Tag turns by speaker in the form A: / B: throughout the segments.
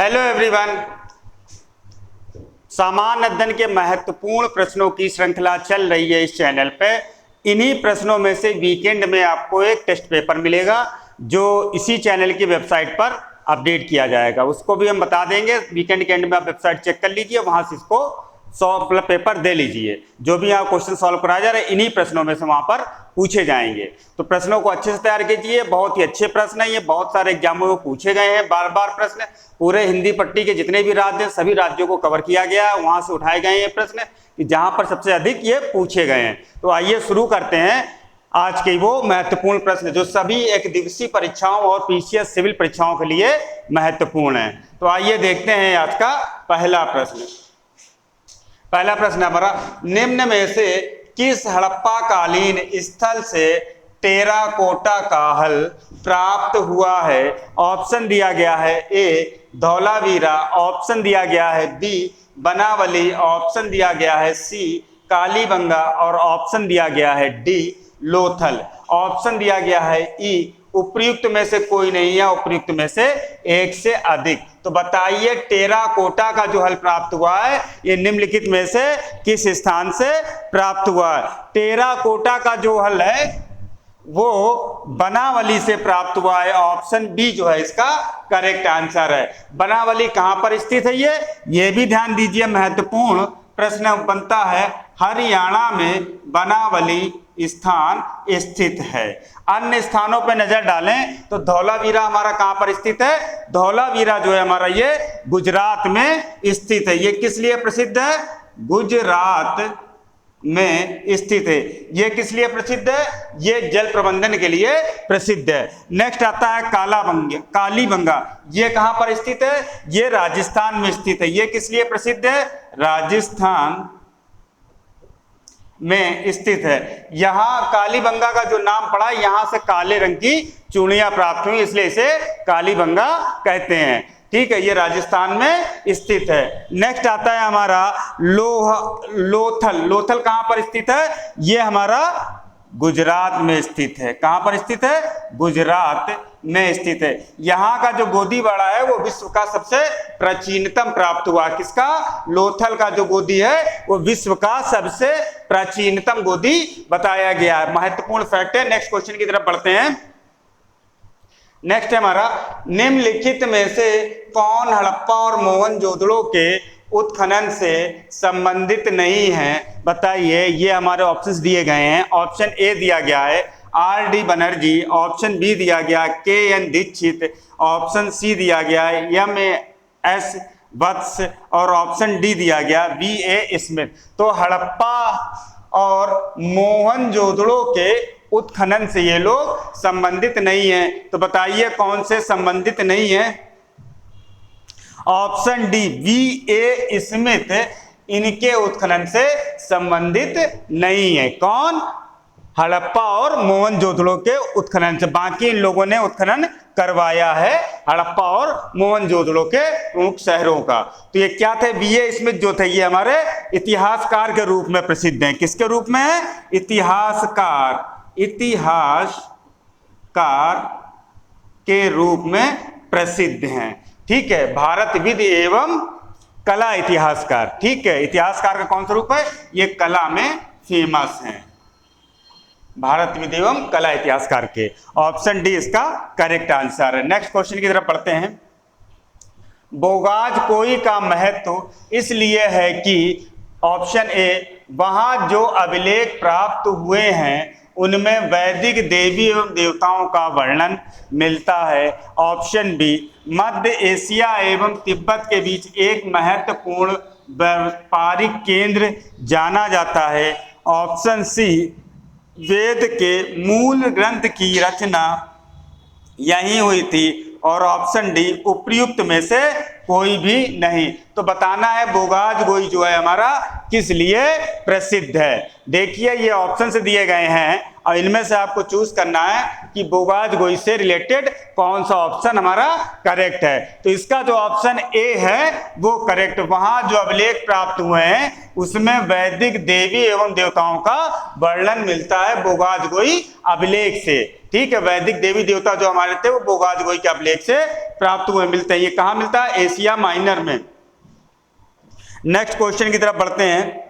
A: Hello everyone. सामान्य अध्ययन के महत्वपूर्ण प्रश्नों की श्रृंखला चल रही है इस चैनल पे। इन्हीं प्रश्नों में से वीकेंड में आपको एक टेस्ट पेपर मिलेगा जो इसी चैनल की वेबसाइट पर अपडेट किया जाएगा। उसको भी हम बता देंगे। वीकेंड के एंड में आप वेबसाइट चेक कर लीजिए, वहां से इसको 100 पेपर दे लीजिए। जो भी यहाँ क्वेश्चन सॉल्व कराया जा रहा है इन्हीं प्रश्नों में से वहां पर पूछे जाएंगे। तो प्रश्नों को अच्छे से तैयार कीजिए। बहुत ही अच्छे प्रश्न है ये, बहुत सारे एग्जामों में पूछे गए हैं बार बार प्रश्न। पूरे हिंदी पट्टी के जितने भी राज्य हैं सभी राज्यों को कवर किया गया है, वहां से उठाए गए हैं प्रश्न कि जहां पर सबसे अधिक ये पूछे गए हैं। तो आइए शुरू करते हैं आज के वो महत्वपूर्ण प्रश्न जो सभी एक दिवसीय परीक्षाओं और पीसीएस सिविल परीक्षाओं के लिए महत्वपूर्ण है। तो आइए देखते हैं आज का पहला प्रश्न। पहला प्रश्न हमारा, निम्न में से किस हड़प्पा कालीन स्थल से टेराकोटा का हल प्राप्त हुआ है? ऑप्शन दिया गया है ए धौलावीरा, ऑप्शन दिया गया है बी बनावली, ऑप्शन दिया गया है सी कालीबंगा और ऑप्शन दिया गया है डी लोथल। ऑप्शन दिया गया है ई उपयुक्त में से कोई नहीं है, उपयुक्त में से एक से अधिक। तो बताइए टेराकोटा का जो हल प्राप्त हुआ है ये निम्नलिखित में से किस स्थान से प्राप्त हुआ है? टेराकोटा का जो हल है वो बनावली से प्राप्त हुआ है। ऑप्शन बी जो है इसका करेक्ट आंसर है। बनावली कहां पर स्थित है ये भी ध्यान दीजिए, महत्वपूर्ण प्रश्न बनता है। हरियाणा में बनावली स्थान स्थित है। अन्य स्थानों पर नजर डालें तो धौलावीरा हमारा कहां पर स्थित है? धौलावीरा जो है हमारा ये गुजरात में स्थित है। ये किस लिए प्रसिद्ध है? गुजरात में स्थित है। ये किस लिए प्रसिद्ध है? ये जल प्रबंधन के लिए प्रसिद्ध है। नेक्स्ट आता है कालीबंगा। ये कहां पर स्थित है? ये राजस्थान में स्थित है। ये किस लिए प्रसिद्ध है? राजस्थान में स्थित है। यहां कालीबंगा का जो नाम पड़ा यहां से काले रंग की चूड़ियां प्राप्त हुई, इसलिए इसे कालीबंगा कहते हैं। ठीक है, ये राजस्थान में स्थित है। नेक्स्ट आता है हमारा लोथल। लोथल कहां पर स्थित है? ये हमारा गुजरात में स्थित है। कहां पर स्थित है? गुजरात में स्थित है। यहाँ का जो गोदी बाड़ा है वो विश्व का सबसे प्राचीनतम प्राप्त हुआ। किसका? लोथल का जो गोदी है वो विश्व का सबसे प्राचीनतम गोदी बताया गया है। महत्वपूर्ण फैक्ट है। नेक्स्ट क्वेश्चन की तरफ बढ़ते हैं। नेक्स्ट है हमारा, निम्नलिखित में से कौन हड़प्पा और मोहनजोदड़ो के उत्खनन से संबंधित नहीं है? बताइए। ये हमारे ऑप्शंस दिए गए हैं। ऑप्शन ए दिया गया है R D Banerjee, option B दिया गया के एन दीक्षित, ऑप्शन सी दिया गया है एम एस वत्स और ऑप्शन डी दिया गया बी ए स्मिथ। तो हड़प्पा और मोहनजोदड़ो के उत्खनन से ये लोग संबंधित नहीं है। तो बताइए कौन से संबंधित नहीं है? Option D B A Smith इनके उत्खनन से संबंधित नहीं है। कौन? हड़प्पा और मोहनजोदड़ो के उत्खनन से। बाकी इन लोगों ने उत्खनन करवाया है हड़प्पा और मोहनजोदड़ो के प्रमुख शहरों का। तो ये क्या थे? बी ए स्मिथ जो थे ये हमारे इतिहासकार के रूप में प्रसिद्ध हैं। किसके रूप में है? इतिहासकार के रूप में प्रसिद्ध हैं। ठीक है, भारतविद एवं कला इतिहासकार। ठीक है, इतिहासकार का कौन सा रूप है? ये कला में फेमस हैं। भारतविद एवं कला इतिहासकार के। ऑप्शन डी इसका करेक्ट आंसर है। नेक्स्ट क्वेश्चन की तरफ पढ़ते हैं। बोगाज का महत्व इसलिए है कि ऑप्शन ए वहां जो अभिलेख प्राप्त हुए हैं उनमें वैदिक देवी एवं देवताओं का वर्णन मिलता है। ऑप्शन बी मध्य एशिया एवं तिब्बत के बीच एक महत्वपूर्ण व्यापारिक केंद्र जाना जाता है। ऑप्शन सी वेद के मूल ग्रंथ की रचना यहीं हुई थी और ऑप्शन डी उपयुक्त में से कोई भी नहीं। तो बताना है बोगाज जो है हमारा किस लिए प्रसिद्ध है। देखिए ये ऑप्शन से दिए गए हैं और इनमें से आपको चूज करना है कि बोगाज से रिलेटेड कौन सा ऑप्शन हमारा करेक्ट है। तो इसका जो ऑप्शन ए है वो करेक्ट। वहां जो अभिलेख प्राप्त हुए हैं उसमें वैदिक देवी एवं देवताओं का वर्णन मिलता है बोगाज अभिलेख से। ठीक है, वैदिक देवी देवता जो हमारे थे वो बोगाज गोई के अभिलेख से प्राप्त हुए मिलते हैं। ये कहाँ मिलता है? एशिया माइनर में। नेक्स्ट क्वेश्चन की तरफ बढ़ते हैं।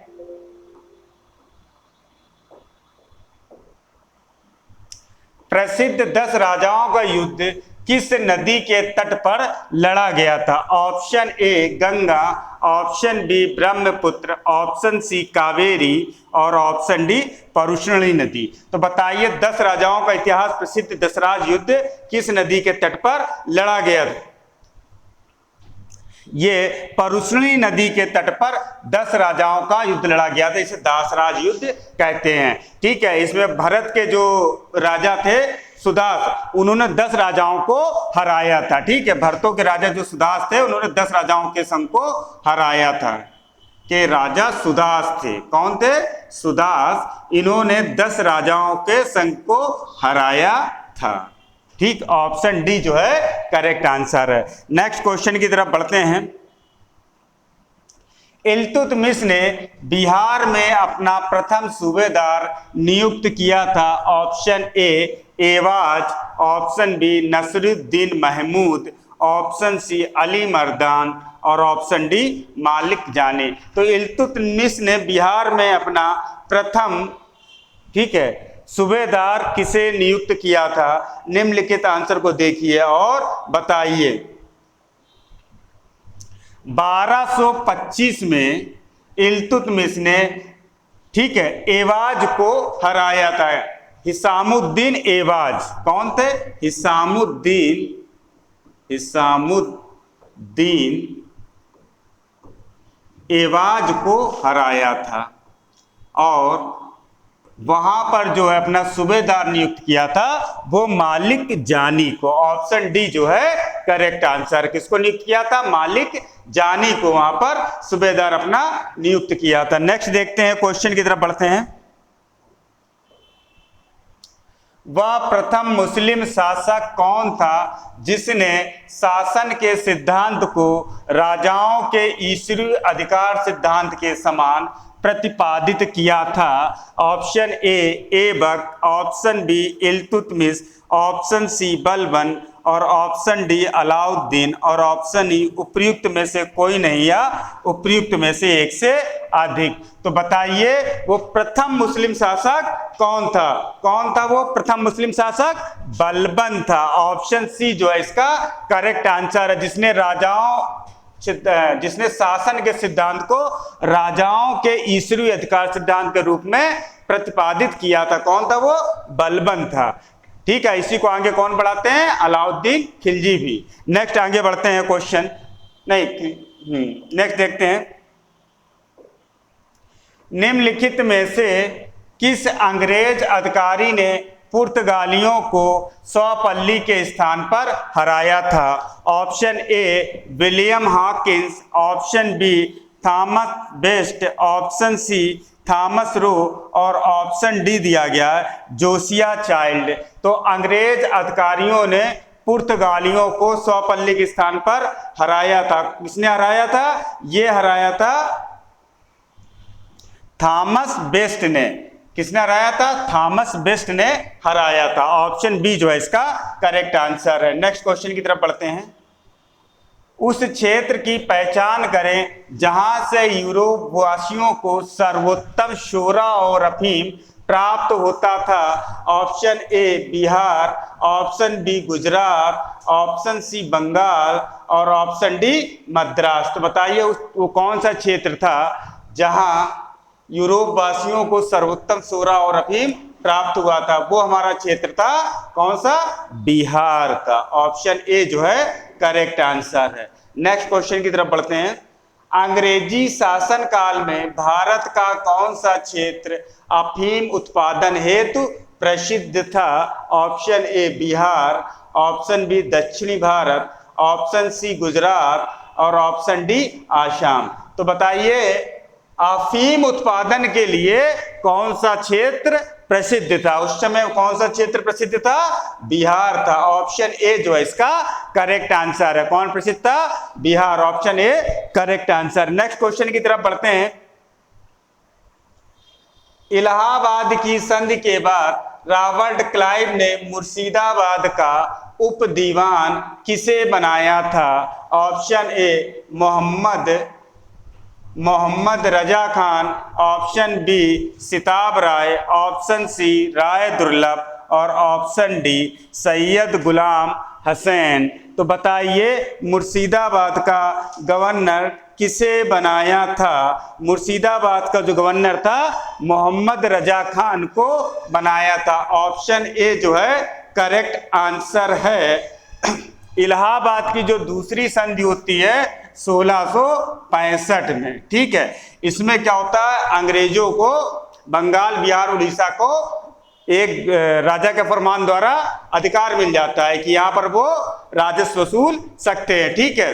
A: प्रसिद्ध 10 राजाओं का युद्ध किस नदी के तट पर लड़ा गया था? Option A Ganga, option B Brahmaputra, option C Kaveri और ऑप्शन डी परुष्णी नदी। तो बताइए 10 राजाओं का इतिहास, प्रसिद्ध दशराज युद्ध किस नदी के तट पर लड़ा गया था? ये परुष्णी नदी के तट पर 10 राजाओं का युद्ध लड़ा गया था, इसे दासराज युद्ध कहते हैं। ठीक है, इसमें भरत के जो राजा थे सुदास, उन्होंने 10 राजाओं को हराया था। ठीक है, भरतों के राजा जो सुदास थे उन्होंने 10 राजाओं के संग को हराया था। के राजा सुदास थे। कौन थे? सुदास। इन्होंने 10 राजाओं के संग को हराया था। ठीक, ऑप्शन डी जो है करेक्ट आंसर है। नेक्स्ट क्वेश्चन की तरफ बढ़ते हैं। इल्तुतमिश ने बिहार में अपना प्रथम सूबेदार नियुक्त किया था। Option A Iwaz, option B Nasiruddin Mahmud, option C Ali Mardan और ऑप्शन डी मालिक जाने। तो इल्तुतमिश ने बिहार में अपना प्रथम, ठीक है, सूबेदार किसे नियुक्त किया था? निम्नलिखित आंसर को देखिए और बताइए। 1225 में इल्तुतमिश ने, ठीक है, एवाज को हराया था। हिसामुद्दीन एवाज। कौन थे? हिसामुद्दीन एवाज को हराया था और वहां पर जो है अपना सूबेदार नियुक्त किया था वो मालिक जानी को। ऑप्शन डी जो है करेक्ट आंसर। किसको नियुक्त किया था? मालिक जानी को वहां पर सूबेदार अपना नियुक्त किया था। नेक्स्ट देखते हैं, क्वेश्चन की तरफ बढ़ते हैं। वह प्रथम मुस्लिम शासक कौन था जिसने शासन के सिद्धांत को राजाओं के ईश्वरीय अधिकार सिद्धांत के समान प्रतिपादित किया था? Option A Aibak, option B Iltutmish, option C Balban और ऑप्शन डी अलाउद्दीन और ऑप्शन ई उपर्युक्त में से कोई नहीं या उपर्युक्त में से एक से अधिक। तो बताइए वो प्रथम मुस्लिम शासक कौन था? कौन था वो प्रथम मुस्लिम शासक? बलबन था। ऑप्शन सी जो है इसका करेक्ट आंसर है, जिसने शासन के सिद्धांत को राजाओं के ईश्वरीय अधिकार सिद्धांत के रूप में प्रतिपादित किया था। कौन था वो? बलबन था। ठीक है, इसी को आगे कौन बढ़ाते हैं? अलाउद्दीन खिलजी भी। नेक्स्ट आगे बढ़ते हैं क्वेश्चन, नेक्स्ट देखते हैं। निम्नलिखित में से किस अंग्रेज अधिकारी ने पुर्तगालियों को सौपल्ली के स्थान पर हराया था? Option A William Hawkins, option B Thomas Best, option C Thomas Roe और ऑप्शन डी दिया गया है जोसिया चाइल्ड। तो अंग्रेज अधिकारियों ने पुर्तगालियों को सौपल्ली के स्थान पर हराया था। किसने हराया था? ये हराया था थॉमस बेस्ट ने। किसने हराया था? थॉमस बेस्ट ने हराया था। ऑप्शन बी जो है इसका करेक्ट आंसर है। नेक्स्ट क्वेश्चन की तरफ बढ़ते हैं। उस क्षेत्र की पहचान करें जहां से यूरोप वासियों को सर्वोत्तम शोरा और अफीम प्राप्त होता था। Option A Bihar, option B Gujarat, option C Bengal और ऑप्शन डी मद्रास। तो बताइए वो कौन सा क्षेत्र था जहां यूरोप वासियों को सर्वोत्तम शोरा और अफीम प्राप्त हुआ था? वो हमारा क्षेत्र था कौन सा? बिहार का। ऑप्शन ए जो है करेक्ट आंसर है। नेक्स्ट क्वेश्चन की तरफ बढ़ते हैं। अंग्रेजी शासन काल में भारत का कौन सा क्षेत्र अफीम उत्पादन हेतु प्रसिद्ध था? Option A Bihar, option B दक्षिणी भारत, ऑप्शन सी गुजरात और ऑप्शन डी आसाम। तो बताइए अफीम उत्पादन के लिए कौन सा क्षेत्र प्रसिद्ध था? उस समय कौन सा क्षेत्र प्रसिद्ध था? बिहार था। ऑप्शन ए जो है इसका करेक्ट आंसर है। कौन प्रसिद्ध था? Bihar. Option A correct answer. Next question की तरफ बढ़ते हैं। इलाहाबाद की संधि के बाद रॉबर्ट क्लाइव ने मुर्शिदाबाद का उप दीवान किसे बनाया था? Option A Mohammad Raza Khan, option B Sitab Rai, option C Rai Durlabh और ऑप्शन डी सैयद गुलाम हसैन। तो बताइए मुर्शिदाबाद का गवर्नर किसे बनाया था? मुर्शिदाबाद का जो गवर्नर था मोहम्मद रजा खान को बनाया था। ऑप्शन ए जो है करेक्ट आंसर है। इलाहाबाद की जो दूसरी संधि होती है 1665 में, ठीक है, इसमें क्या होता है, अंग्रेजों को बंगाल, बिहार, उड़ीसा को एक राजा के फरमान द्वारा अधिकार मिल जाता है कि यहाँ पर वो राजस्व वसूल सकते हैं, ठीक है,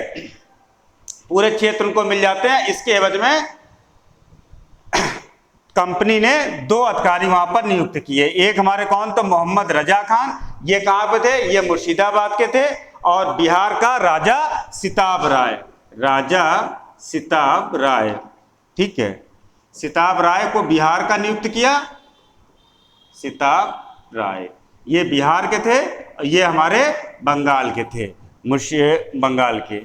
A: पूरे क्षेत्र उनको मिल जाते हैं। इसके एवज में कंपनी ने 2 अधिकारी वहां पर नियुक्त किए। एक हमारे कौन, तो मोहम्मद रजा खान, ये कहां पे थे, ये मुर्शिदाबाद के थे, और बिहार का राजा सिताब राय, ठीक है, सिताब राय को बिहार का नियुक्त किया। सिताब राय ये बिहार के थे, ये हमारे बंगाल के थे, बंगाल के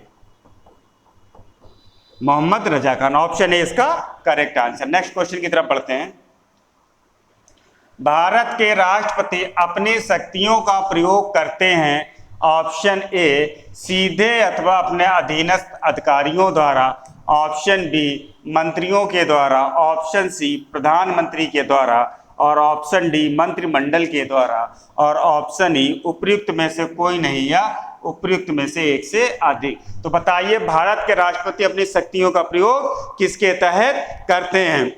A: मोहम्मद रजा खान। ऑप्शन ए इसका करेक्ट आंसर। नेक्स्ट क्वेश्चन की तरफ बढ़ते हैं। भारत के राष्ट्रपति अपनी शक्तियों का प्रयोग करते हैं। ऑप्शन ए सीधे अथवा अपने अधीनस्थ अधिकारियों द्वारा, ऑप्शन बी मंत्रियों के द्वारा, ऑप्शन सी प्रधानमंत्री के द्वारा और ऑप्शन डी मंत्रिमंडल के द्वारा और ऑप्शन ई उपयुक्त में से कोई नहीं या उपयुक्त में से एक से अधिक। तो बताइए भारत के राष्ट्रपति अपनी शक्तियों का प्रयोग किसके तहत करते हैं?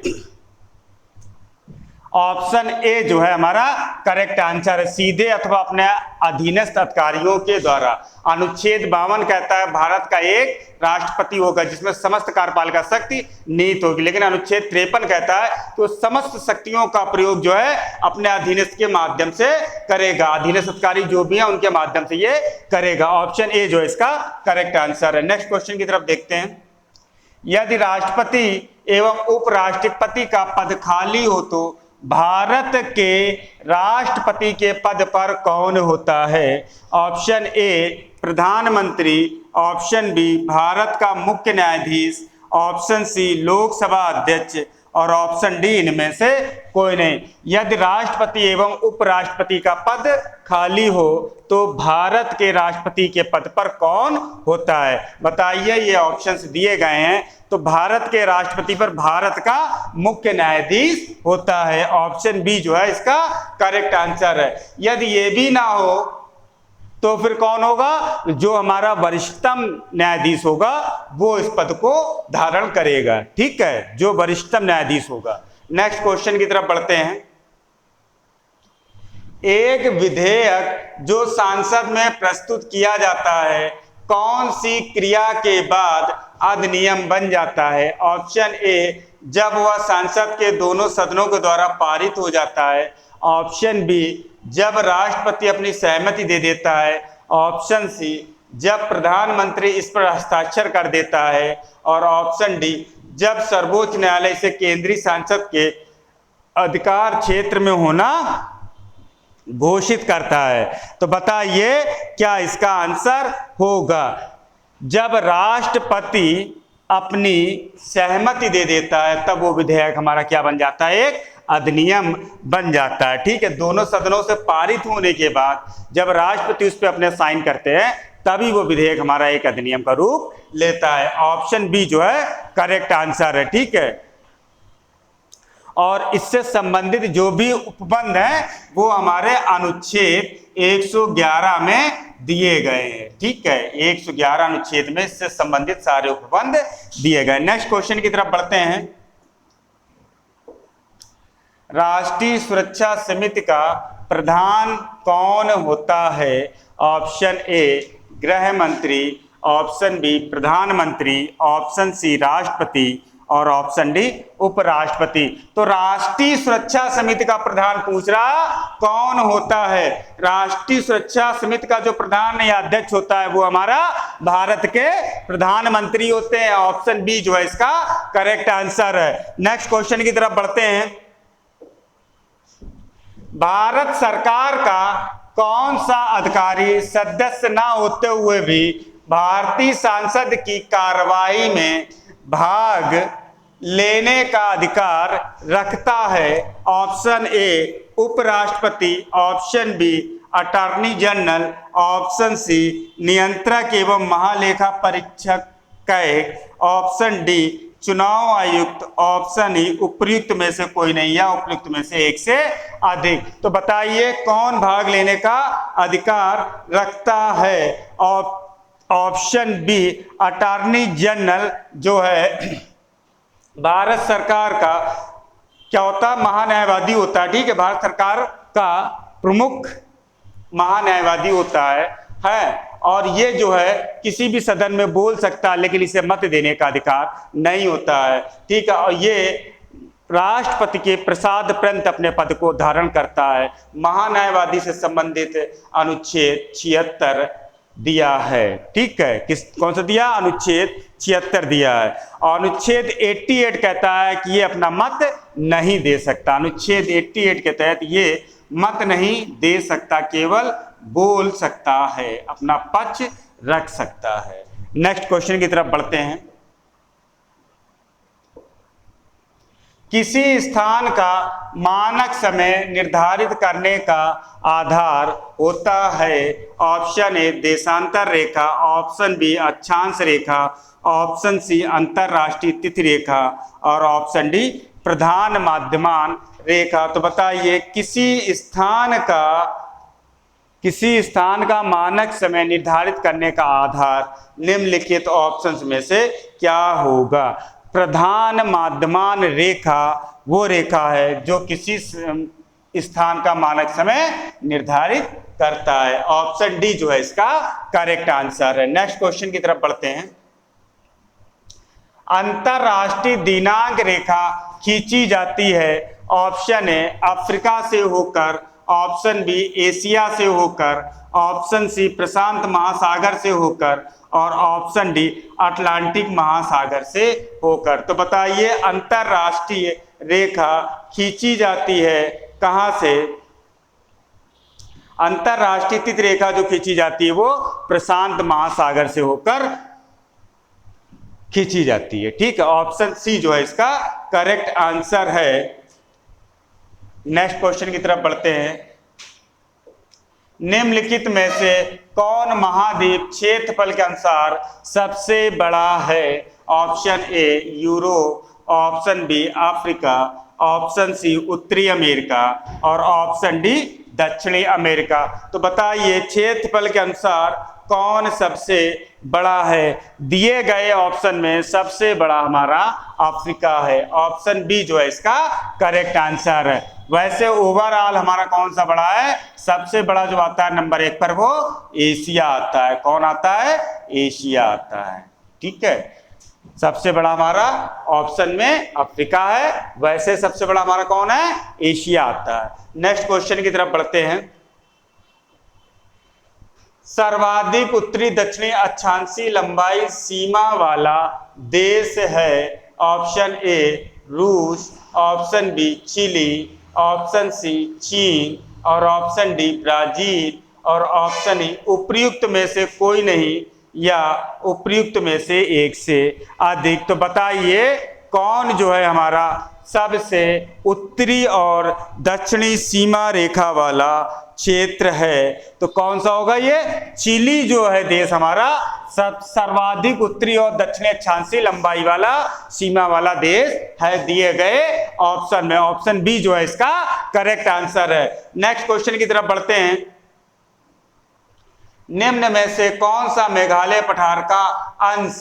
A: ऑप्शन ए जो है हमारा करेक्ट आंसर है, सीधे अथवा अपने अधीनस्थ अधिकारियों के द्वारा। अनुच्छेद 52 कहता है भारत का एक राष्ट्रपति होगा जिसमें समस्त कार्यपालिका शक्ति निहित होगी, लेकिन अनुच्छेद 53 कहता है कि वो समस्त शक्तियों का प्रयोग जो है अपने अधीनस्थ के माध्यम से करेगा, अधीनस्थ अधिकारी जो भी है उनके माध्यम से ये करेगा। ऑप्शन ए जो है इसका करेक्ट आंसर है। नेक्स्ट क्वेश्चन की तरफ देखते हैं। यदि राष्ट्रपति एवं उपराष्ट्रपति का पद खाली हो तो भारत के राष्ट्रपति के पद पर कौन होता है? ऑप्शन ए प्रधानमंत्री, ऑप्शन बी भारत का मुख्य न्यायाधीश, ऑप्शन सी लोकसभा अध्यक्ष और ऑप्शन डी इनमें से कोई नहीं। यदि राष्ट्रपति एवं उपराष्ट्रपति का पद खाली हो तो भारत के राष्ट्रपति के पद पर कौन होता है? बताइए, ये ऑप्शंस दिए गए हैं। तो भारत के राष्ट्रपति पर भारत का मुख्य न्यायाधीश होता है। ऑप्शन बी जो है इसका करेक्ट आंसर है। यदि ये भी ना हो तो फिर कौन होगा? जो हमारा वरिष्ठतम न्यायाधीश होगा वो इस पद को धारण करेगा, ठीक है, जो वरिष्ठतम न्यायाधीश होगा। नेक्स्ट क्वेश्चन की तरफ बढ़ते हैं। एक विधेयक जो संसद में प्रस्तुत किया जाता है कौन सी क्रिया के बाद अधिनियम बन जाता है? ऑप्शन ए जब वह संसद के दोनों सदनों के द्वारा पारित हो जाता है, ऑप्शन बी जब राष्ट्रपति अपनी सहमति दे देता है, ऑप्शन सी जब प्रधानमंत्री इस पर हस्ताक्षर कर देता है और ऑप्शन डी जब सर्वोच्च न्यायालय से केंद्रीय संसद के अधिकार क्षेत्र में होना घोषित करता है। तो बताइए क्या इसका आंसर होगा? जब राष्ट्रपति अपनी सहमति दे देता है तब वो विधेयक हमारा क्या बन जाता है? एक अधिनियम बन जाता है, ठीक है। दोनों सदनों से पारित होने के बाद जब राष्ट्रपति उस पर अपने साइन करते हैं तभी वो विधेयक हमारा एक अधिनियम का रूप लेता है। ऑप्शन बी जो है करेक्ट आंसर है, ठीक है। और इससे संबंधित जो भी उपबंध हैं वो हमारे अनुच्छेद 111 में दिए गए हैं, ठीक है। 111 अनुच्छेद में इससे संबंधित सारे उपबंध दिए गए। नेक्स्ट क्वेश्चन की तरफ बढ़ते हैं। राष्ट्रीय सुरक्षा समिति का प्रधान कौन होता है? ऑप्शन ए गृह मंत्री, ऑप्शन बी प्रधानमंत्री, ऑप्शन सी राष्ट्रपति और ऑप्शन डी उपराष्ट्रपति। तो राष्ट्रीय सुरक्षा समिति का प्रधान पूछ रहा कौन होता है? राष्ट्रीय सुरक्षा समिति का जो प्रधान या अध्यक्ष होता है वो हमारा भारत के प्रधानमंत्री होते हैं। ऑप्शन बी जो है इसका करेक्ट आंसर है। नेक्स्ट क्वेश्चन की तरफ बढ़ते हैं। भारत सरकार का कौन सा अधिकारी सदस्य न होते हुए भी भारतीय संसद की कार्रवाई में भाग लेने का अधिकार रखता है? ऑप्शन ए उपराष्ट्रपति, option B attorney general, option C नियंत्रक एवं महालेखा परीक्षक, ऑप्शन डी चुनाव आयुक्त, ऑप्शन ई उपर्युक्त में से कोई नहीं या उपयुक्त में से एक से अधिक। तो बताइए कौन भाग लेने का अधिकार रखता है? ऑप्शन बी अटॉर्नी जनरल जो है भारत सरकार का क्या होता है, महान्यायवादी होता है। ठीक है, भारत सरकार का प्रमुख महान्यायवादी होता है। और ये जो है किसी भी सदन में बोल सकता है, लेकिन इसे मत देने का अधिकार नहीं होता है। ठीक है, और ये राष्ट्रपति के प्रसाद पर्यंत अपने पद को धारण करता है। महान्यायवादी से संबंधित अनुच्छेद 76 दिया है। ठीक है, कौन सा दिया? अनुच्छेद 76 दिया है। और अनुच्छेद 88 कहता है कि ये अपना मत नहीं दे सकता। अनुच्छेद 88 के तहत ये मत नहीं दे सकता, केवल बोल सकता है, अपना पक्ष रख सकता है। नेक्स्ट क्वेश्चन की तरफ बढ़ते हैं। किसी स्थान का मानक समय निर्धारित करने का आधार होता है? ऑप्शन ए देशांतर रेखा, ऑप्शन बी अक्षांश रेखा, ऑप्शन सी अंतरराष्ट्रीय तिथि रेखा और ऑप्शन डी प्रधान माध्यमान रेखा। तो बताइए किसी स्थान का मानक समय निर्धारित करने का आधार निम्नलिखित ऑप्शंस में से क्या होगा? प्रधान माध्यमान रेखा वो रेखा है जो किसी स्थान का मानक समय निर्धारित करता है। ऑप्शन डी जो है इसका करेक्ट आंसर है। नेक्स्ट क्वेश्चन की तरफ बढ़ते हैं। अंतरराष्ट्रीय दिनांक रेखा खींची जाती है? ऑप्शन ए अफ्रीका से होकर, ऑप्शन बी एशिया से होकर, ऑप्शन सी प्रशांत महासागर से होकर और ऑप्शन डी अटलांटिक महासागर से होकर। तो बताइए अंतरराष्ट्रीय रेखा खींची जाती है कहां से? अंतरराष्ट्रीय तिथि रेखा जो खींची जाती है वो प्रशांत महासागर से होकर खींची जाती है। ठीक है, ऑप्शन सी जो है इसका करेक्ट आंसर है। नेक्स्ट क्वेश्चन की तरफ बढ़ते हैं। निम्नलिखित में से कौन महाद्वीप क्षेत्रफल के अनुसार सबसे बड़ा है? Option A Europe, option B Africa, option C उत्तरी अमेरिका और ऑप्शन डी दक्षिणी अमेरिका। तो बताइए क्षेत्रफल के अनुसार कौन सबसे बड़ा है? दिए गए ऑप्शन में सबसे बड़ा हमारा अफ्रीका है। ऑप्शन बी जो है इसका करेक्ट आंसर है। वैसे ओवरऑल हमारा कौन सा बड़ा है? सबसे बड़ा जो आता है नंबर 1 पर वो एशिया आता है। कौन आता है? एशिया आता है। ठीक है, सबसे बड़ा हमारा ऑप्शन में अफ्रीका है, वैसे सबसे बड़ा हमारा कौन है? एशिया आता है। नेक्स्ट क्वेश्चन की तरफ बढ़ते हैं। सर्वाधिक उत्तरी दक्षिणी अक्षांशीय लंबाई सीमा वाला देश है? ऑप्शन ए रूस, option B Chile, option C चीन और ऑप्शन डी ब्राजील और ऑप्शन ई उपर्युक्त में से कोई नहीं या उपर्युक्त में से एक से अधिक। तो बताइए कौन जो है हमारा सबसे उत्तरी और दक्षिणी सीमा रेखा वाला क्षेत्र है? तो कौन सा होगा ये? चिली जो है देश हमारा सर्वाधिक उत्तरी और दक्षिणी अक्षांशीय लंबाई वाला सीमा वाला देश है, दिए गए ऑप्शन में। ऑप्शन बी जो है इसका करेक्ट आंसर है। नेक्स्ट क्वेश्चन की तरफ बढ़ते हैं। निम्न में से कौन सा मेघालय पठार का अंश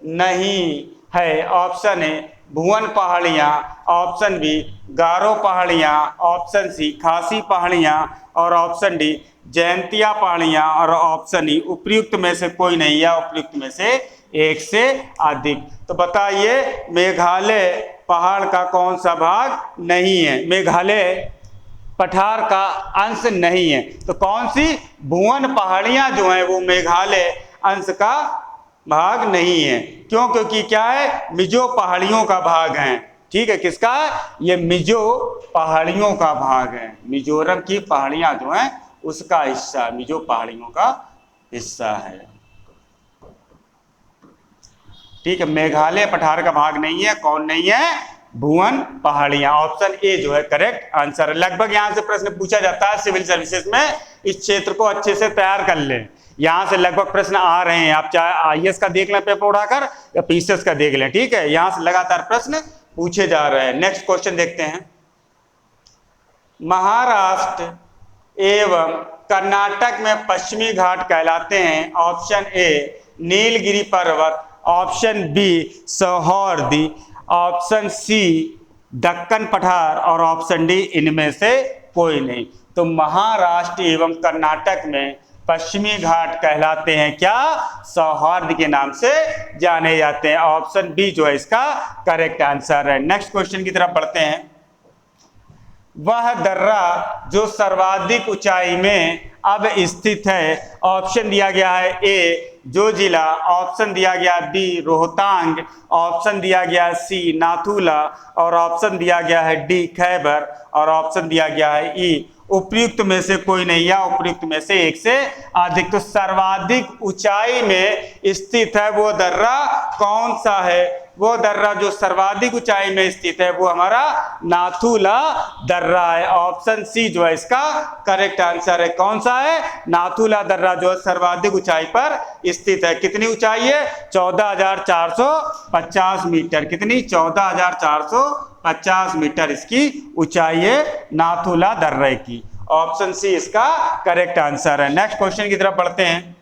A: नहीं है? ऑप्शन ए भुवन पहाड़ियां, ऑप्शन बी गारो पहाड़ियां, ऑप्शन सी खासी पहाड़ियां और ऑप्शन डी जयंतिया पहाड़ियां और ऑप्शन ई उपर्युक्त में से कोई नहीं या उपर्युक्त में से एक से अधिक। तो बताइए मेघालय पहाड़ का कौन सा भाग नहीं है? मेघालय पठार का अंश नहीं है। तो कौन सी? भुवन पहाड़ियां जो हैं वो मेघालय अंश का भाग नहीं है। क्यों? क्योंकि क्या है? मिजो पहाड़ियों का भाग है। ठीक है, किसका? ये मिजो पहाड़ियों का भाग है, मिजोरम की पहाड़ियां जो हैं उसका हिस्सा, मिजो पहाड़ियों का हिस्सा है। ठीक है, मेघालय पठार का भाग नहीं है, कौन नहीं है? भुवन पहाड़ियां। ऑप्शन ए जो है करेक्ट आंसर है। लगभग यहां से प्रश्न पूछा जाता है सिविल सर्विसेज में, इस क्षेत्र को अच्छे से तैयार कर लें, यहां से लगभग प्रश्न आ रहे हैं। आप चाहे आईएएस का देख लें पेपर उठाकर या पीसीएस का देख लें, ठीक है, यहां से लगातार प्रश्न पूछे जा रहे हैं। नेक्स्ट क्वेश्चन देखते हैं। महाराष्ट्र एवं कर्नाटक में पश्चिमी घाट कहलाते हैं। ऑप्शन ए नीलगिरी पर्वत, ऑप्शन बी सौहार्दी, ऑप्शन सी दक्कन पठार और ऑप्शन डी इनमें से कोई नहीं। तो महाराष्ट्र एवं कर्नाटक में पश्चिमी घाट कहलाते हैं क्या? सौहार्द के नाम से जाने जाते हैं। ऑप्शन बी जो है इसका करेक्ट आंसर है। नेक्स्ट क्वेश्चन की तरफ बढ़ते हैं। वह दर्रा जो सर्वाधिक ऊंचाई में अब स्थित है, ऑप्शन दिया गया है ए जोजिला, ऑप्शन दिया गया बी रोहतांग, ऑप्शन दिया गया सी नाथुला और ऑप्शन दिया गया है डी खैबर और ऑप्शन दिया गया है ई उपयुक्त में से कोई नहीं या उपयुक्त में से एक से अधिक। तो सर्वाधिक ऊंचाई में स्थित है वो दर्रा कौन सा है? वो दर्रा जो सर्वाधिक ऊंचाई में स्थित है वो हमारा नाथुला दर्रा है। ऑप्शन सी जो है इसका करेक्ट आंसर है। कौन सा है? नाथुला दर्रा जो सर्वाधिक ऊंचाई पर स्थित है। कितनी ऊंचाई है? 14,450 मीटर। कितनी? 14,450 मीटर इसकी ऊंचाई है नाथुला दर्रे की। ऑप्शन सी इसका करेक्ट आंसर है। नेक्स्ट क्वेश्चन की तरफ बढ़ते हैं।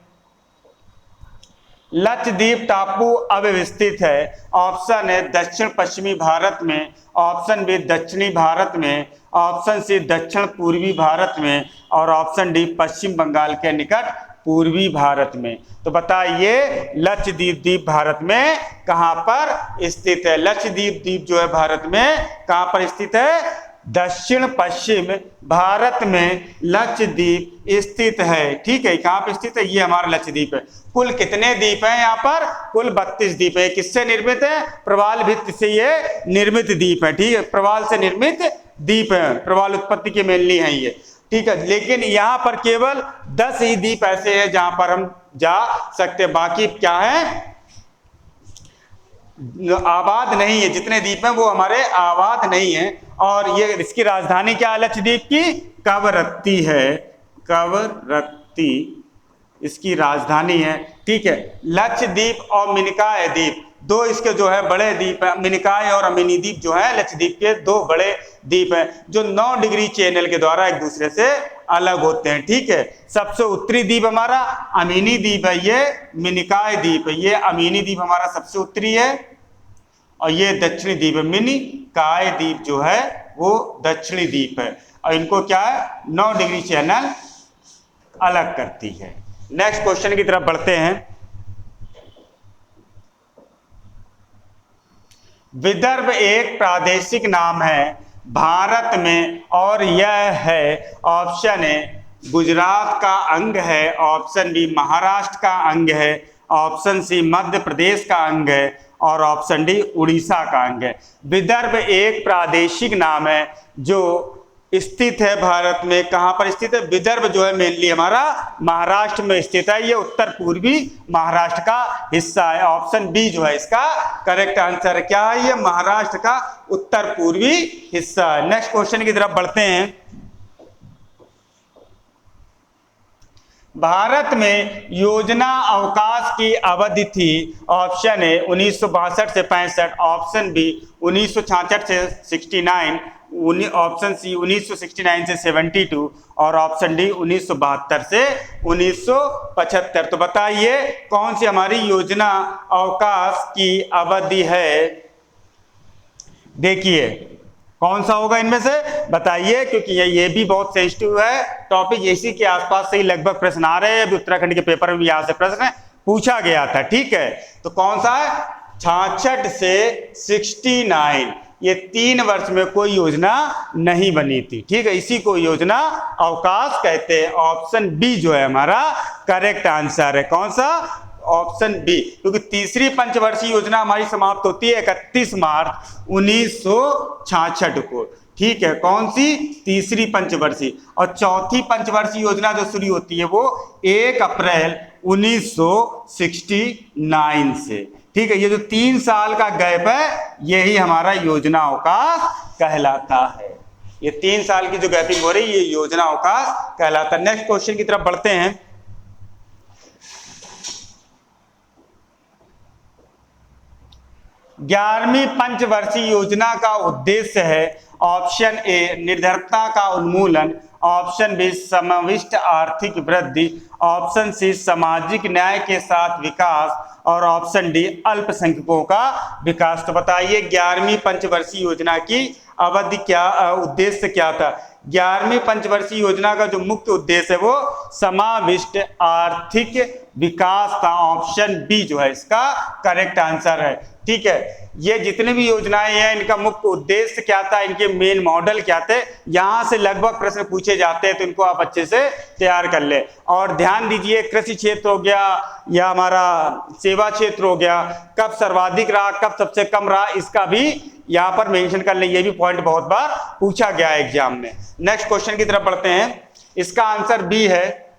A: लक्षद्वीप टापू अव्यवस्थित है। ऑप्शन है दक्षिण पश्चिमी भारत में, ऑप्शन बी दक्षिणी भारत में, ऑप्शन सी दक्षिण पूर्वी भारत में और ऑप्शन डी पश्चिम बंगाल के निकट पूर्वी भारत में। तो बताइए लक्षद्वीप द्वीप भारत में कहां पर स्थित है? लक्षद्वीप द्वीप जो है भारत में कहां पर स्थित है? दक्षिण पश्चिम भारत में लक्षद्वीप स्थित है। ठीक है, कहां पर स्थित है? ये हमारा लक्षद्वीप है। कुल कितने द्वीप हैं यहाँ पर? कुल 32 द्वीप है। किससे निर्मित है? प्रवाल भित्ति से ये निर्मित द्वीप है। ठीक है, प्रवाल से निर्मित द्वीप है, प्रवाल उत्पत्ति के मेनली हैं ये। ठीक है, लेकिन यहाँ पर केवल 10 ही द्वीप ऐसे हैं जहां पर हम जा सकते, बाकी क्या है? आबाद नहीं है। जितने द्वीप हैं वो हमारे आबाद नहीं है। और ये इसकी राजधानी क्या है लक्षद्वीप की? कवरत्ती है। कवरत्ती इसकी राजधानी है। ठीक है, लक्षद्वीप और मिनिकॉय द्वीप दो इसके जो है बड़े द्वीप है। मिनिकॉय और अमीनी द्वीप जो है लक्षद्वीप के दो बड़े द्वीप हैं जो 9 डिग्री चैनल के द्वारा एक दूसरे से अलग होते हैं। ठीक है, सबसे उत्तरी द्वीप हमारा अमीनी द्वीप है, ये मिनिकॉय द्वीप है। ये अमीनी द्वीप हमारा सबसे उत्तरी है और ये दक्षिणी द्वीप है। मिनिकॉय द्वीप जो है वो दक्षिणी द्वीप है और इनको क्या है 9 डिग्री चैनल अलग करती है। नेक्स्ट क्वेश्चन की तरफ बढ़ते हैं। विदर्भ एक प्रादेशिक नाम है भारत में और यह है, ऑप्शन ए गुजरात का अंग है, ऑप्शन बी महाराष्ट्र का अंग है, ऑप्शन सी मध्य प्रदेश का अंग है और ऑप्शन डी उड़ीसा का अंग है। विदर्भ एक प्रादेशिक नाम है जो स्थित है भारत में। कहां पर स्थित है? विदर्भ जो है मेनली हमारा महाराष्ट्र में स्थित है। ये उत्तर पूर्वी महाराष्ट्र का हिस्सा है। ऑप्शन बी जो है इसका करेक्ट आंसर है। क्या है? ये महाराष्ट्र का उत्तर पूर्वी हिस्सा है। नेक्स्ट क्वेश्चन की तरफ बढ़ते हैं। भारत में योजना अवकाश की अवधि थी। ऑप्शन ए 1962 से 65, ऑप्शन बी 1966 से 69, ऑप्शन सी 1969 से 72 और ऑप्शन डी 1972 से 1975। तो बताइए कौन सी हमारी योजना अवकाश की अवधि है? देखिए कौन सा होगा इनमें से बताइए, क्योंकि ये भी बहुत सेंसिटिव है टॉपिक। इसी के आसपास से ही लगभग प्रश्न आ रहे हैं। अभी उत्तराखंड के पेपर में भी यहाँ से प्रश्न पूछा गया था। ठीक है, तो कौन सा है? 66 से 69, ये 3 वर्ष में कोई योजना नहीं बनी थी। ठीक है, इसी को योजना अवकाश कहते हैं। ऑप्शन बी जो है हमारा करेक्ट आंसर है। कौन सा? ऑप्शन बी, क्योंकि तीसरी पंचवर्षीय योजना हमारी समाप्त होती है 31 मार्च 1966 को। ठीक है, कौन सी? तीसरी पंचवर्षीय। और चौथी पंचवर्षीय योजना जो शुरू होती है वो 1 अप्रैल 1969 से। ठीक है, ये जो 3 साल का गैप है यही हमारा योजना अवकाश कहलाता है। ये 3 साल की जो गैपिंग हो रही है ये योजना अवकाश कहलाता है। नेक्स्ट क्वेश्चन की तरफ बढ़ते हैं। 11वीं पंचवर्षीय योजना का उद्देश्य है ऑप्शन ए निर्धनता का उन्मूलन, ऑप्शन बी समाविष्ट आर्थिक वृद्धि, ऑप्शन सी सामाजिक न्याय के साथ विकास और ऑप्शन डी अल्पसंख्यकों का विकास। तो बताइए 11वीं पंचवर्षीय योजना की अवधि क्या, उद्देश्य क्या था? 11वीं पंचवर्षीय योजना का जो मुख्य उद्देश्य है वो समाविष्ट आर्थिक विकास था। ऑप्शन बी जो है इसका करेक्ट आंसर है। ठीक है, ये जितने भी योजनाएं हैं इनका मुख्य उद्देश्य क्या था, इनके मेन मॉडल क्या थे, यहां से लगभग प्रश्न पूछे जाते हैं, तो इनको आप अच्छे से तैयार कर ले। और ध्यान दीजिए, कृषि क्षेत्र हो गया या हमारा सेवा क्षेत्र हो गया, कब सर्वाधिक रहा कब सबसे कम रहा, इसका भी यहां पर मेंशन कर ले। ये भी पॉइंट बहुत बार पूछा गया है एग्जाम में। नेक्स्ट क्वेश्चन की तरफ बढ़ते हैं। इसका आंसर बी है।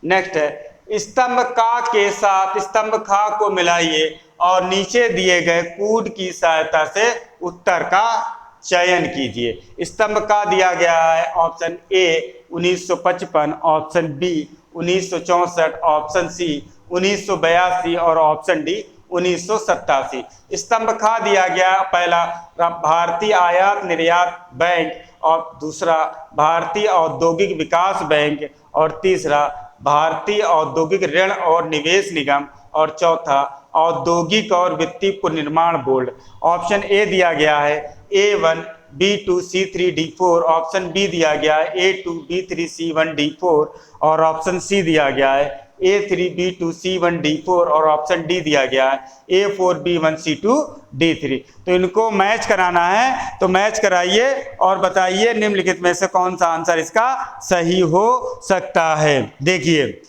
A: नेक्स्ट है स्तंभ का के साथ स्तंभ खा को मिलाइए और नीचे दिए गए कूट की सहायता से उत्तर का चयन कीजिए। स्तंभ का दिया गया है option A 1955, option B 1964, option C 1982 और ऑप्शन डी 1987। स्तंभ खा दिया गया पहला भारतीय आयात निर्यात बैंक, और दूसरा भारतीय औद्योगिक विकास बैंक, और तीसरा भारतीय औद्योगिक ऋण और निवेश निगम, और चौथा औद्योगिक और वित्तीय पुनर्निर्माण बोर्ड। ऑप्शन ए दिया गया है A1 B2 C3 D4, option B दिया गया है A2 B3 C1 D4 और ऑप्शन सी दिया गया है A3 B2 C1 D4 और ऑप्शन डी दिया गया है A4 B1 C2 D3। तो इनको मैच कराना है, तो मैच कराइए और बताइए निम्नलिखित में से कौन सा आंसर इसका सही हो सकता है। देखिए,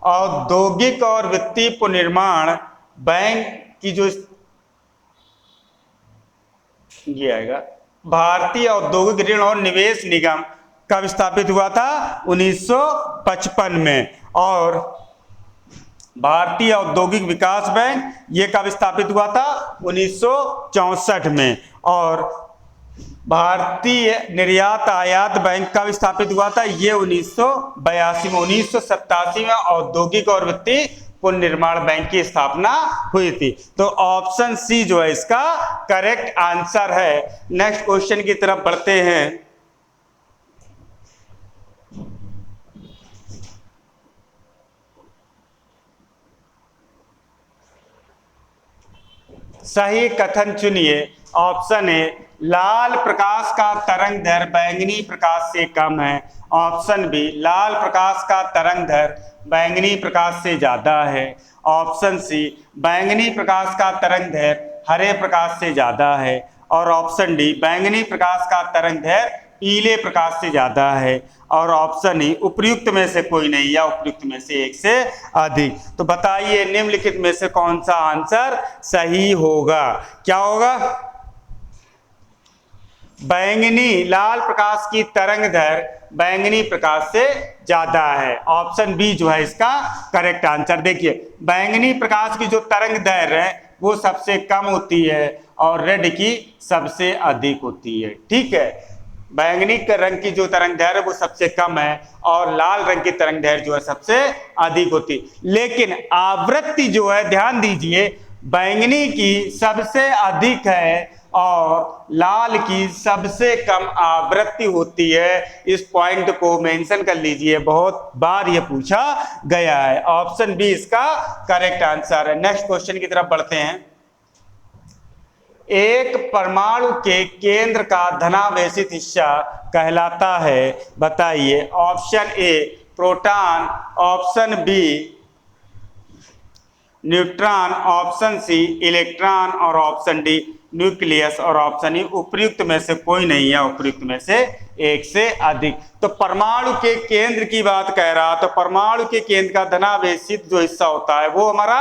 A: औद्योगिक और वित्तीय पुनर्निर्माण बैंक की जो ये आएगा भारतीय औद्योगिक ऋण और निवेश निगम कब स्थापित हुआ था? 1955 में। और भारतीय औद्योगिक विकास बैंक ये कब स्थापित हुआ था? 1964 में। और भारतीय निर्यात आयात बैंक कब स्थापित हुआ था? ये 1982 में। 1987 में औद्योगिक और वित्तीय पुनर्निर्माण बैंक की स्थापना हुई थी। तो ऑप्शन सी जो है इसका करेक्ट आंसर है। नेक्स्ट क्वेश्चन की तरफ बढ़ते हैं। सही कथन चुनिए। ऑप्शन ए लाल प्रकाश का तरंग दैर्घ्य बैंगनी प्रकाश से कम है, ऑप्शन बी लाल प्रकाश का तरंग दैर्घ्य बैंगनी प्रकाश से ज्यादा है, ऑप्शन सी बैंगनी प्रकाश का तरंग दैर्घ्य हरे प्रकाश से ज्यादा है, और ऑप्शन डी बैंगनी प्रकाश का तरंग दैर्घ्य पीले प्रकाश से ज्यादा है, और ऑप्शन ई उपयुक्त में से कोई नहीं या उपयुक्त में से एक से अधिक। तो बताइए निम्नलिखित में से कौन सा आंसर सही होगा? क्या होगा? बैंगनी लाल प्रकाश की तरंग दैर्घ्य बैंगनी प्रकाश से ज्यादा है। ऑप्शन बी जो है इसका करेक्ट आंसर। देखिए, बैंगनी प्रकाश की जो तरंग दैर्घ्य है वो सबसे कम होती है और रेड की सबसे अधिक होती है। ठीक है, बैंगनी रंग की जो तरंग दैर्घ्य वो सबसे कम है और लाल रंग की तरंग दैर्घ्य जो है सबसे अधिक होती। लेकिन आवृत्ति जो है, ध्यान दीजिए, बैंगनी की सबसे अधिक है और लाल की सबसे कम आवृत्ति होती है। इस पॉइंट को मेंशन कर लीजिए, बहुत बार ये पूछा गया है। ऑप्शन बी इसका करेक्ट आंसर है। नेक्स्ट क्वेश्चन की तरफ बढ़ते हैं। एक परमाणु के केंद्र का धनावेशित हिस्सा कहलाता है, बताइए। Option A proton, option B neutron, option C electron और ऑप्शन डी न्यूक्लियस, और ऑप्शन ई उपयुक्त में से कोई नहीं है, उपयुक्त में से एक से अधिक। तो परमाणु के केंद्र की बात कह रहा, तो परमाणु के केंद्र का धनावेशित जो हिस्सा होता है वो हमारा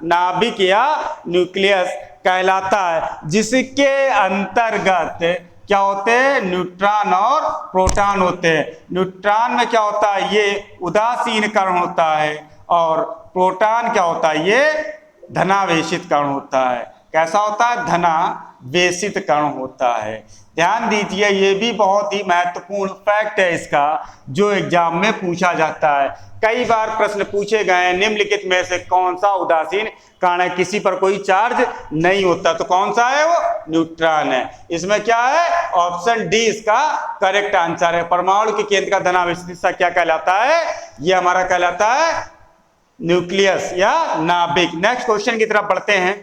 A: नाभिक या न्यूक्लियस कहलाता है, जिसके अंतर्गत क्या होते हैं, न्यूट्रॉन और प्रोटॉन होते हैं। न्यूट्रॉन में क्या होता है, ये उदासीन कण होता है, और प्रोटॉन क्या होता है, ये धनावेशित कण होता है। कैसा होता है, धनावेशित कण होता है। ध्यान दीजिए, ये भी बहुत ही महत्वपूर्ण फैक्ट है इसका, जो एग्जाम में पूछा जाता है। कई बार प्रश्न पूछे गए हैं, निम्नलिखित में से कौन सा उदासीन कण है, किसी पर कोई चार्ज नहीं होता, तो कौन सा है वो, न्यूट्रॉन है। इसमें क्या है, ऑप्शन डी इसका करेक्ट आंसर है। परमाणु के केंद्र का धनावेशित हिस्सा क्या कहलाता है, ये हमारा कहलाता है न्यूक्लियस या नाभिक। नेक्स्ट क्वेश्चन की तरफ बढ़ते हैं।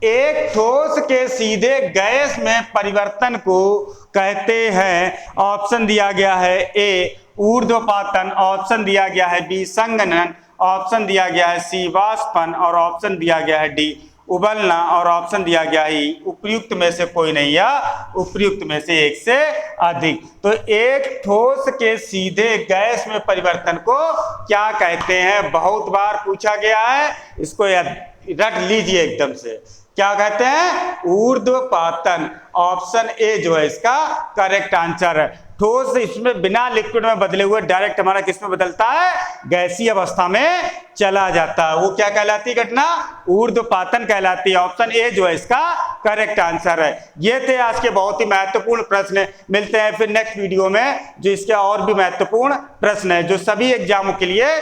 A: एक ठोस के सीधे गैस में परिवर्तन को कहते हैं, ऑप्शन दिया गया है ए ऊर्ध्वपातन, ऑप्शन दिया गया है बी संघनन, ऑप्शन दिया गया है सी वाष्पन, और ऑप्शन दिया गया है डी उबलना, और ऑप्शन दिया गया है उपयुक्त में से कोई नहीं या उपयुक्त में से एक से अधिक। तो एक ठोस के सीधे गैस में परिवर्तन को क्या कहते हैं, बहुत बार पूछा गया है, इसको रट लीजिए एकदम से। क्या कहते हैं, ऊर्ध्वपातन। ऑप्शन ए जो है इसका करेक्ट आंसर है। ठोस इसमें बिना लिक्विड में बदले हुए डायरेक्ट हमारा किस में बदलता है, गैसीय अवस्था में चला जाता है, वो क्या कहलाती है घटना, ऊर्ध्वपातन कहलाती है। ऑप्शन ए जो है इसका करेक्ट आंसर है। ये थे आज के बहुत ही महत्वपूर्ण प्रश्न। मिलते हैं फिर नेक्स्ट वीडियो में, जो इसके और भी महत्वपूर्ण प्रश्न है, जो सभी एग्जामों के लिए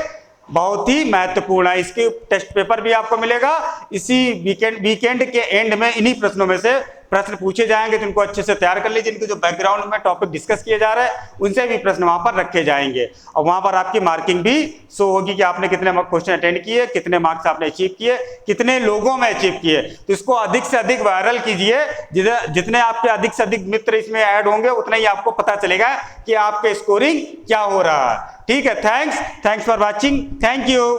A: बहुत ही महत्वपूर्ण है। इसके टेस्ट पेपर भी आपको मिलेगा इसी वीकेंड के एंड में। इन्हीं प्रश्नों में से प्रश्न पूछे जाएंगे, तो इनको अच्छे से तैयार कर लीजिए। इनके जो बैकग्राउंड में टॉपिक डिस्कस किए जा रहे हैं, उनसे भी प्रश्न वहां पर रखे जाएंगे, और वहां पर आपकी मार्किंग भी शो होगी कि आपने कितने क्वेश्चन अटेंड किए, कितने मार्क्स आपने अचीव किए, कितने लोगों में अचीव किए। तो इसको अधिक से अधिक वायरल कीजिए। जितने आपके अधिक से अधिक मित्र इसमें ऐड होंगे, उतना ही आपको पता चलेगा कि आपके स्कोरिंग क्या हो रहा है। ठीक है, thanks for watching, thank you.